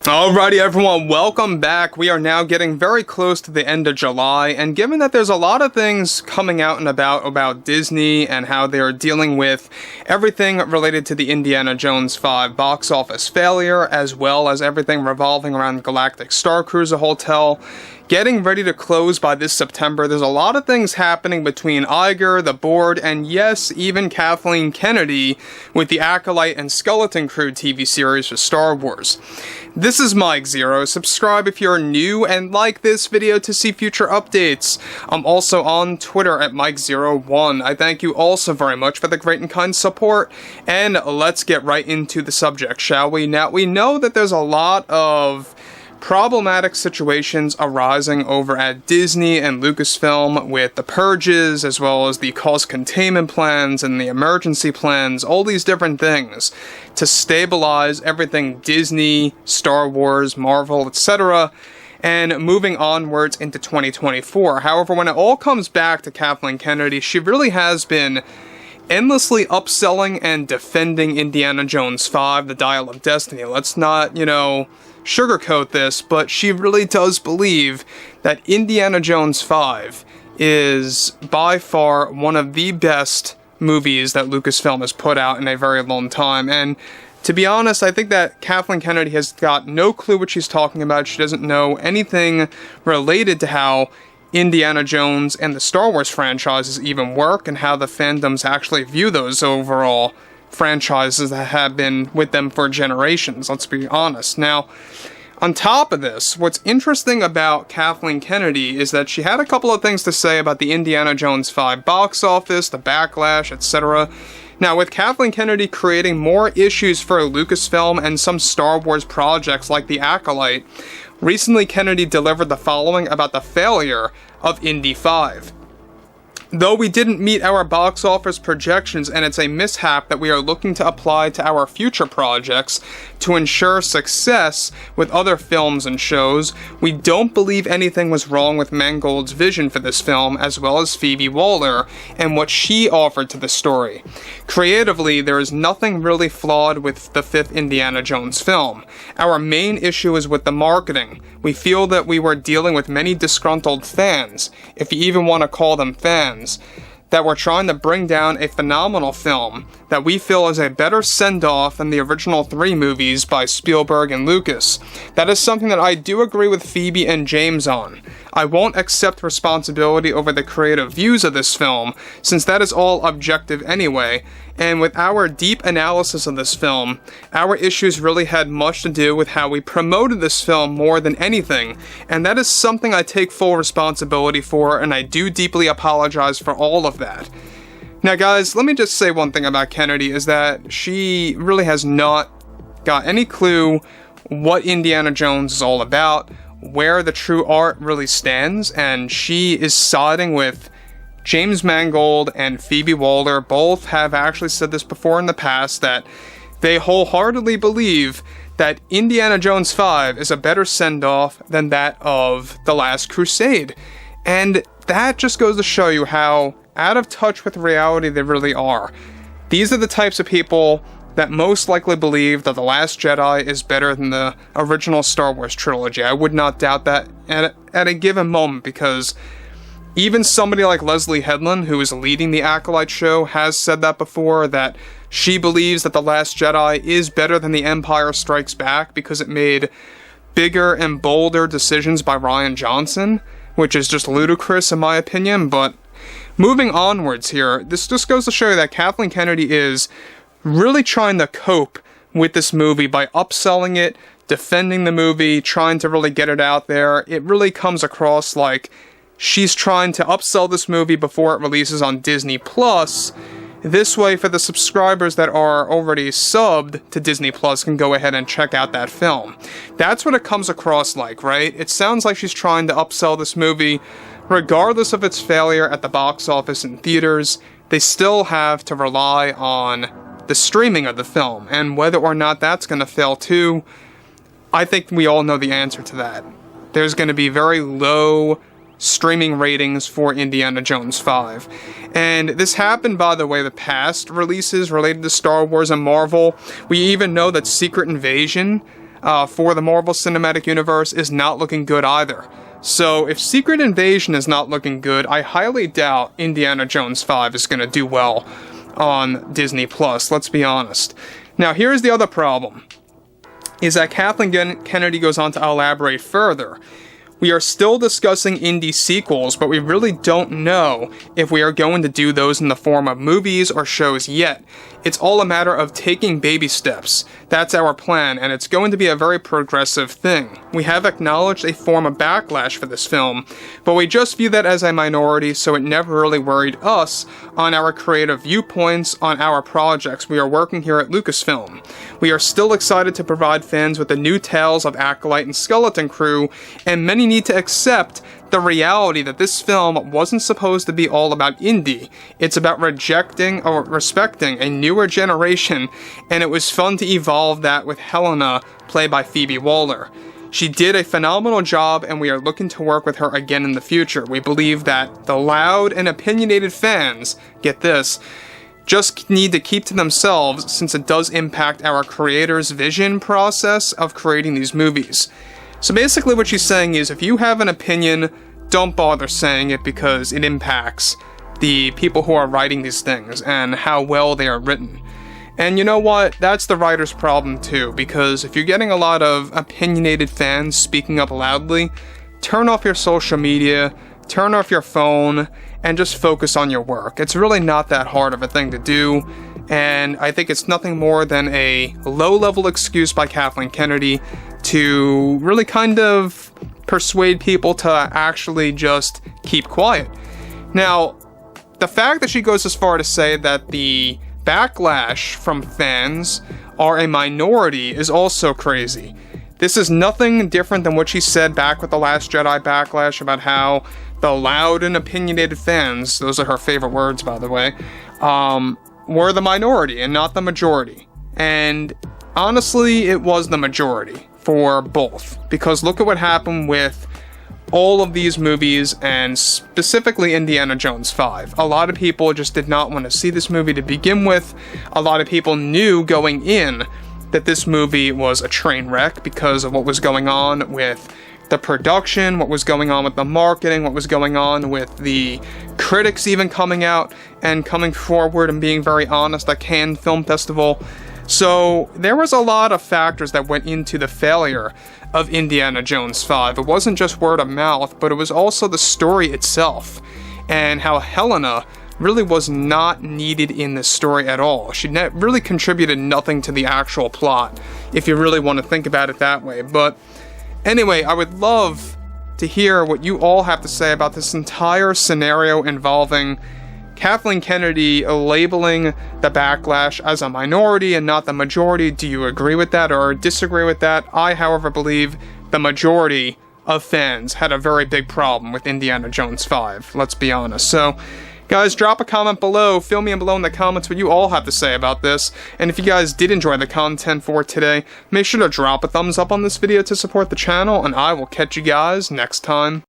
Alrighty everyone, welcome back. We are now getting very close to the end of July, and given that there's a lot of things coming out and about Disney and how they are dealing with everything related to the Indiana Jones 5 box office failure, as well as everything revolving around Galactic Star Cruiser Hotel, getting ready to close by this September, there's a lot of things happening between IGER, the board, and yes, even Kathleen Kennedy with the Acolyte and Skeleton Crew TV series for Star Wars. This is Mike Zero. Subscribe if you're new and like this video to see future updates. I'm also on Twitter at Mike01. I thank you all so very much for the great and kind support, and let's get right into the subject, shall we? Now, we know that there's a lot of problematic situations arising over at Disney and Lucasfilm with the purges, as well as the cost containment plans and the emergency plans, all these different things to stabilize everything Disney, Star Wars, Marvel, etc., and moving onwards into 2024. However, when it all comes back to Kathleen Kennedy, she really has been endlessly upselling and defending Indiana Jones 5, The Dial of Destiny. Let's not, sugarcoat this, but she really does believe that Indiana Jones 5 is by far one of the best movies that Lucasfilm has put out in a very long time. And to be honest, I think that Kathleen Kennedy has got no clue what she's talking about. She doesn't know anything related to how Indiana Jones and the Star Wars franchises even work, and how the fandoms actually view those overall franchises that have been with them for generations, let's be honest. Now, on top of this, what's interesting about Kathleen Kennedy is that she had a couple of things to say about the Indiana Jones 5 box office, the backlash, etc. Now, with Kathleen Kennedy creating more issues for Lucasfilm and some Star Wars projects like The Acolyte, recently Kennedy delivered the following about the failure of Indy 5. Though we didn't meet our box office projections, and it's a mishap that we are looking to apply to our future projects to ensure success with other films and shows, we don't believe anything was wrong with Mangold's vision for this film, as well as Phoebe Waller and what she offered to the story. Creatively, there is nothing really flawed with the fifth Indiana Jones film. Our main issue is with the marketing. We feel that we were dealing with many disgruntled fans, if you even want to call them fans, that were trying to bring down a phenomenal film that we feel is a better send-off than the original 3 movies by Spielberg and Lucas. That is something that I do agree with Phoebe and James on. I won't accept responsibility over the creative views of this film, since that is all objective anyway, and with our deep analysis of this film, our issues really had much to do with how we promoted this film more than anything, and that is something I take full responsibility for, and I do deeply apologize for all of that. Now guys, let me just say one thing about Kennedy, is that she really has not got any clue what Indiana Jones is all about, where the true art really stands, and she is siding with James Mangold and Phoebe Waller. Both have actually said this before in the past, that they wholeheartedly believe that Indiana Jones 5 is a better send-off than that of The Last Crusade. And that just goes to show you how out of touch with reality they really are. These are the types of people that most likely believe that The Last Jedi is better than the original Star Wars trilogy. I would not doubt that at a given moment, because even somebody like Leslie Headland, who is leading the Acolyte show, has said that before, that she believes that The Last Jedi is better than The Empire Strikes Back because it made bigger and bolder decisions by Rian Johnson, which is just ludicrous in my opinion. But moving onwards here, this just goes to show you that Kathleen Kennedy is really trying to cope with this movie by upselling it, defending the movie, trying to really get it out there. It really comes across like she's trying to upsell this movie before it releases on Disney Plus. This way, for the subscribers that are already subbed to Disney Plus can go ahead and check out that film. That's what it comes across like, right? It sounds like she's trying to upsell this movie. Regardless of its failure at the box office and theaters, they still have to rely on the streaming of the film, and whether or not that's going to fail too, I think we all know the answer to that. There's going to be very low streaming ratings for Indiana Jones 5. And this happened, by the way, the past releases related to Star Wars and Marvel. We even know that Secret Invasion for the Marvel Cinematic Universe is not looking good either. So if Secret Invasion is not looking good, I highly doubt Indiana Jones 5 is going to do well on Disney+, let's be honest. Now here's the other problem, is that Kathleen Kennedy goes on to elaborate further. We are still discussing indie sequels, but we really don't know if we are going to do those in the form of movies or shows yet. It's all a matter of taking baby steps. That's our plan, and it's going to be a very progressive thing. We have acknowledged a form of backlash for this film, but we just view that as a minority, so it never really worried us on our creative viewpoints on our projects we are working here at Lucasfilm. We are still excited to provide fans with the new tales of Acolyte and Skeleton Crew, and many need to accept the reality that this film wasn't supposed to be all about indie. It's about rejecting or respecting a newer generation, and it was fun to evolve that with Helena, played by Phoebe Waller. She did a phenomenal job, and we are looking to work with her again in the future. We believe that the loud and opinionated fans, get this, just need to keep to themselves, since it does impact our creators' vision process of creating these movies. So basically what she's saying is, if you have an opinion, don't bother saying it because it impacts the people who are writing these things and how well they are written. And you know what? That's the writer's problem too, because if you're getting a lot of opinionated fans speaking up loudly, turn off your social media, turn off your phone, and just focus on your work. It's really not that hard of a thing to do, and I think it's nothing more than a low-level excuse by Kathleen Kennedy to really kind of persuade people to actually just keep quiet. Now, the fact that she goes as far to say that the backlash from fans are a minority is also crazy. This is nothing different than what she said back with The Last Jedi Backlash about how the loud and opinionated fans, those are her favorite words by the way, were the minority and not the majority. And honestly, it was the majority for both, because look at what happened with all of these movies, and specifically Indiana Jones 5. A lot of people just did not want to see this movie to begin with. A lot of people knew going in that this movie was a train wreck because of what was going on with the production, what was going on with the marketing, what was going on with the critics even coming out and coming forward and being very honest at Cannes Film Festival. So there was a lot of factors that went into the failure of Indiana Jones 5. It wasn't just word of mouth, but it was also the story itself and how Helena really was not needed in this story at all. She really contributed nothing to the actual plot, if you really want to think about it that way. But anyway, I would love to hear what you all have to say about this entire scenario involving Kathleen Kennedy labeling the backlash as a minority and not the majority. Do you agree with that or disagree with that? I, however, believe the majority of fans had a very big problem with Indiana Jones 5, let's be honest. So, guys, drop a comment below, fill me in below in the comments what you all have to say about this, and if you guys did enjoy the content for today, make sure to drop a thumbs up on this video to support the channel, and I will catch you guys next time.